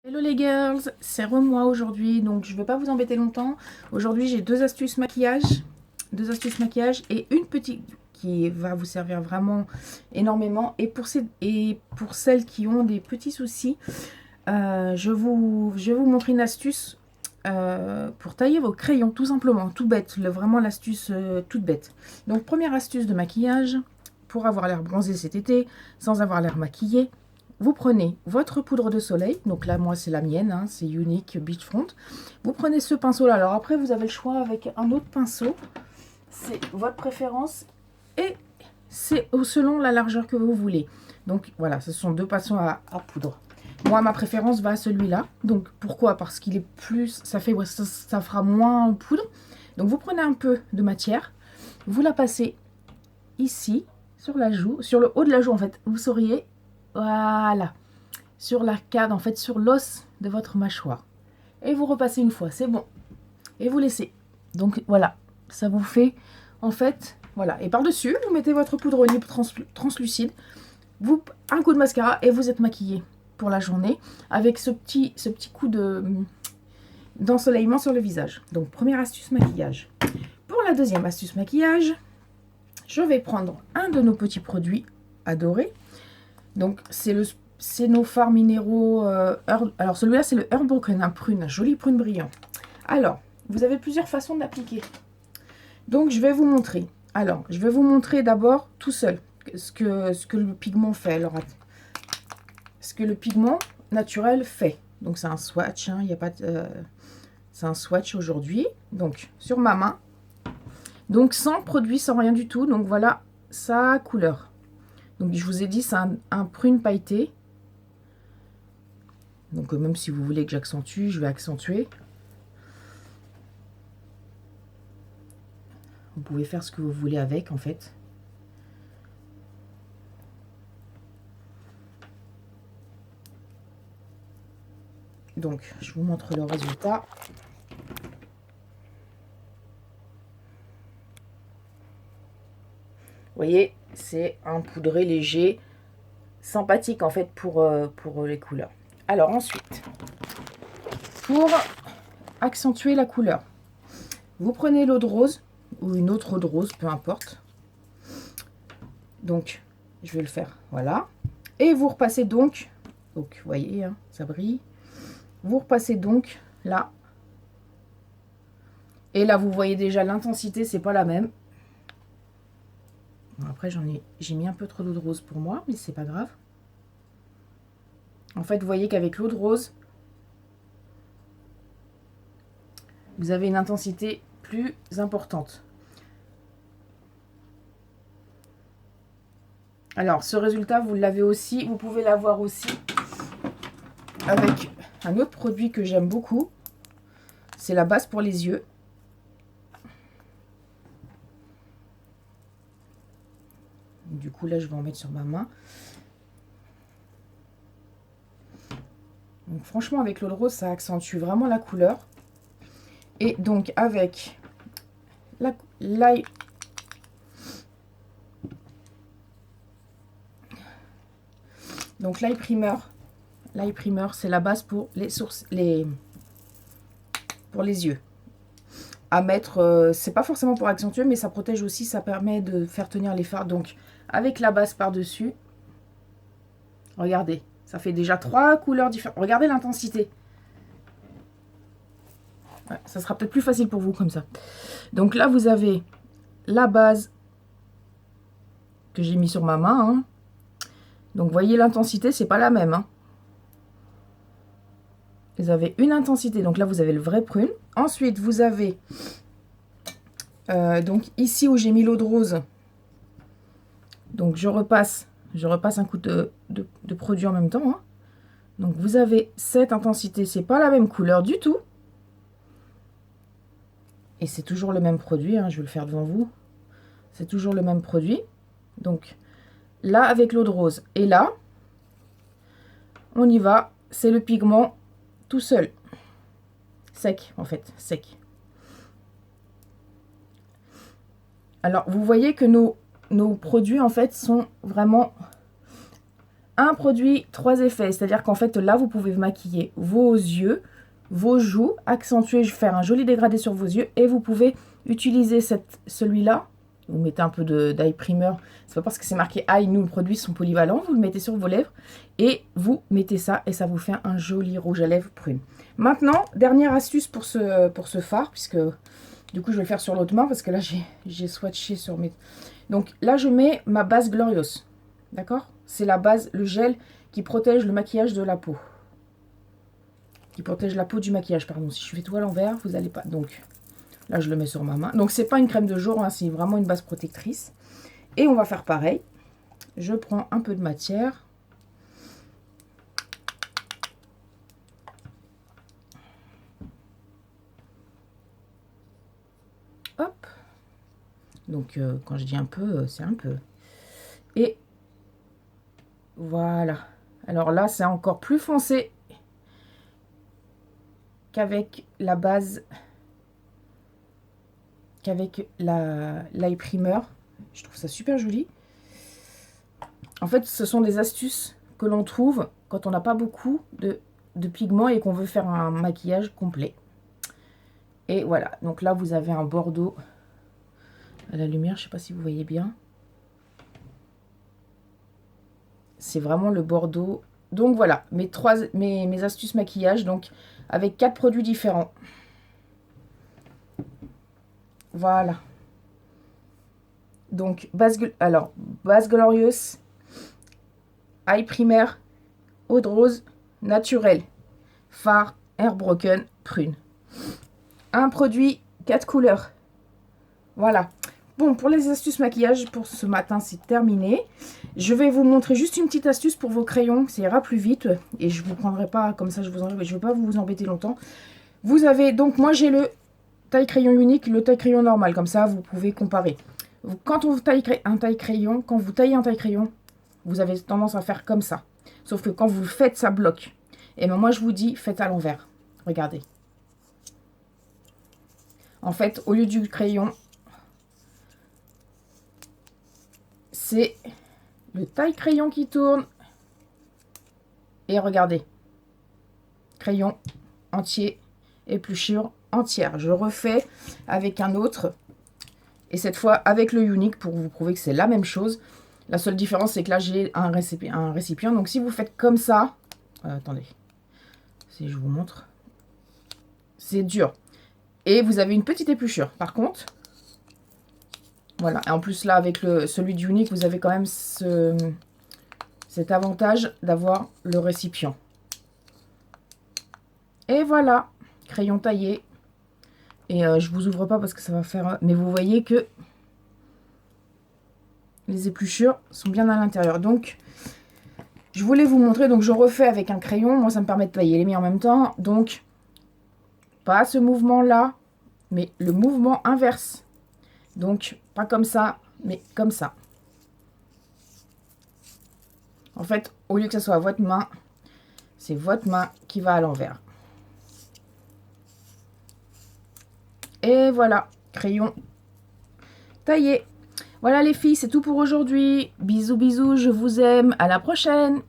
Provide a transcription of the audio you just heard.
Hello les girls, c'est moi aujourd'hui, donc je ne vais pas vous embêter longtemps. Aujourd'hui j'ai deux astuces maquillage et une petite qui va vous servir vraiment énormément. Et pour celles qui ont des petits soucis, je vais vous montrer une astuce pour tailler vos crayons, tout simplement, tout bête, vraiment l'astuce toute bête. Donc première astuce de maquillage, pour avoir l'air bronzé cet été, sans avoir l'air maquillé. Vous prenez votre poudre de soleil, donc là moi c'est la mienne, hein, c'est Unique Beachfront. Vous prenez ce pinceau là, alors après vous avez le choix avec un autre pinceau, c'est votre préférence et c'est selon la largeur que vous voulez. Donc voilà, ce sont deux pinceaux à poudre. Moi ma préférence va à celui-là, donc pourquoi? Parce qu'il est plus, ça fera moins poudre. Donc vous prenez un peu de matière, vous la passez ici, sur la joue, sur le haut de la joue en fait, vous sauriez. Voilà, sur l'arcade, en fait, sur l'os de votre mâchoire. Et vous repassez une fois, c'est bon. Et vous laissez. Donc voilà, ça vous fait, en fait, voilà. Et par-dessus, vous mettez votre poudre libre translucide, un coup de mascara et vous êtes maquillé pour la journée avec ce petit coup d'ensoleillement sur le visage. Donc première astuce maquillage. Pour la deuxième astuce maquillage, je vais prendre un de nos petits produits adorés. Donc c'est nos fards minéraux. Alors celui-là c'est le Herbroken, un prune, un joli prune brillant. Alors, vous avez plusieurs façons d'appliquer. Donc je vais vous montrer. Alors, je vais vous montrer d'abord tout seul ce que le pigment fait. Alors, ce que le pigment naturel fait. Donc c'est un swatch, hein, il y a pas de, c'est un swatch aujourd'hui. Donc sur ma main. Donc sans produit, sans rien du tout. Donc voilà sa couleur. Donc je vous ai dit, c'est un prune pailleté. Donc même si vous voulez que j'accentue, je vais accentuer. Vous pouvez faire ce que vous voulez avec en fait. Donc je vous montre le résultat. Vous voyez, c'est un poudré léger, sympathique en fait pour les couleurs. Alors ensuite, pour accentuer la couleur, vous prenez l'eau de rose ou une autre eau de rose, peu importe. Donc, je vais le faire, voilà. Et vous repassez donc, vous voyez, hein, ça brille. Vous repassez donc là. Et là, vous voyez déjà l'intensité, c'est pas la même. Bon, après, j'ai mis un peu trop d'eau de rose pour moi, mais c'est pas grave. En fait, vous voyez qu'avec l'eau de rose, vous avez une intensité plus importante. Alors, ce résultat, vous l'avez aussi, vous pouvez l'avoir aussi avec un autre produit que j'aime beaucoup. C'est la base pour les yeux. Du coup, là, je vais en mettre sur ma main. Donc, franchement, avec l'eau de rose, ça accentue vraiment la couleur. Et donc, avec l'ail... Donc, l'ail primer, c'est la base pour pour les yeux. À mettre, c'est pas forcément pour accentuer, mais ça protège aussi, ça permet de faire tenir les fards. Donc, avec la base par-dessus, regardez, ça fait déjà 3 couleurs différentes. Regardez l'intensité. Ouais, ça sera peut-être plus facile pour vous comme ça. Donc là, vous avez la base que j'ai mis sur ma main. Hein. Donc, voyez l'intensité, c'est pas la même. Hein. Vous avez une intensité. Donc là, vous avez le vrai prune. Ensuite, vous avez... donc ici où j'ai mis l'eau de rose. Donc, je repasse un coup de produit en même temps. Hein. Donc, vous avez cette intensité. C'est pas la même couleur du tout. Et c'est toujours le même produit. Hein, je vais le faire devant vous. C'est toujours le même produit. Donc, là, avec l'eau de rose. Et là, on y va. C'est le pigment tout seul. Sec, en fait. Sec. Alors, vous voyez que nos produits, en fait, sont vraiment un produit, 3 effets. C'est-à-dire qu'en fait, là, vous pouvez maquiller vos yeux, vos joues, accentuer, faire un joli dégradé sur vos yeux. Et vous pouvez utiliser celui-là. Vous mettez un peu d'eye primer. C'est pas parce que c'est marqué eye, nous, le produit sont polyvalents. Vous le mettez sur vos lèvres. Et vous mettez ça et ça vous fait un joli rouge à lèvres prune. Maintenant, dernière astuce pour ce fard, puisque du coup, je vais le faire sur l'autre main parce que là, j'ai swatché sur mes... Donc là, je mets ma base Glorious. D'accord? C'est la base, le gel qui protège le maquillage de la peau. Qui protège la peau du maquillage, pardon. Si je fais tout à l'envers, vous n'allez pas... Donc, là, je le mets sur ma main. Donc, c'est pas une crème de jour, hein, c'est vraiment une base protectrice. Et on va faire pareil. Je prends un peu de matière. Hop. Donc, quand je dis un peu, c'est un peu. Et voilà. Alors là, c'est encore plus foncé qu'avec la base, qu'avec l'eye primer. Je trouve ça super joli. En fait, ce sont des astuces que l'on trouve quand on n'a pas beaucoup de pigments et qu'on veut faire un maquillage complet. Et voilà, donc là, vous avez un bordeaux à la lumière, je ne sais pas si vous voyez bien. C'est vraiment le bordeaux. Donc voilà, mes astuces maquillage, donc avec 4 produits différents. Voilà. Donc, base Glorious, eye primer, eau de rose, naturel, fard, air broken, prune. Un produit, 4 couleurs. Voilà. Bon, pour les astuces maquillage, pour ce matin, c'est terminé. Je vais vous montrer juste une petite astuce pour vos crayons. Ça ira plus vite. Et je ne vous prendrai pas comme ça, je ne vais pas vous embêter longtemps. Vous avez, donc moi j'ai le taille crayon unique, le taille crayon normal. Comme ça, vous pouvez comparer. Quand on taille un taille crayon, quand vous taillez un taille crayon, vous avez tendance à faire comme ça. Sauf que quand vous le faites, ça bloque. Et ben moi, je vous dis, faites à l'envers. Regardez. En fait, au lieu du crayon, c'est le taille crayon qui tourne. Et regardez. Crayon entier, épluchure entière. Je refais avec un autre. Et cette fois avec le unique pour vous prouver que c'est la même chose. La seule différence, c'est que là, j'ai un récipient. Donc, si vous faites comme ça... attendez. Si je vous montre. C'est dur. Et vous avez une petite épluchure. Par contre... Voilà. Et en plus, là, avec celui du unique, vous avez quand même cet avantage d'avoir le récipient. Et voilà. Crayon taillé. Et je vous ouvre pas parce que ça va faire... Mais vous voyez que les épluchures sont bien à l'intérieur. Donc, je voulais vous montrer. Donc, je refais avec un crayon. Moi, ça me permet de tailler les miens en même temps. Donc, pas ce mouvement-là, mais le mouvement inverse. Donc, pas comme ça, mais comme ça. En fait, au lieu que ce soit votre main, c'est votre main qui va à l'envers. Et voilà, crayon taillé. Voilà les filles, c'est tout pour aujourd'hui. Bisous, bisous, je vous aime. À la prochaine.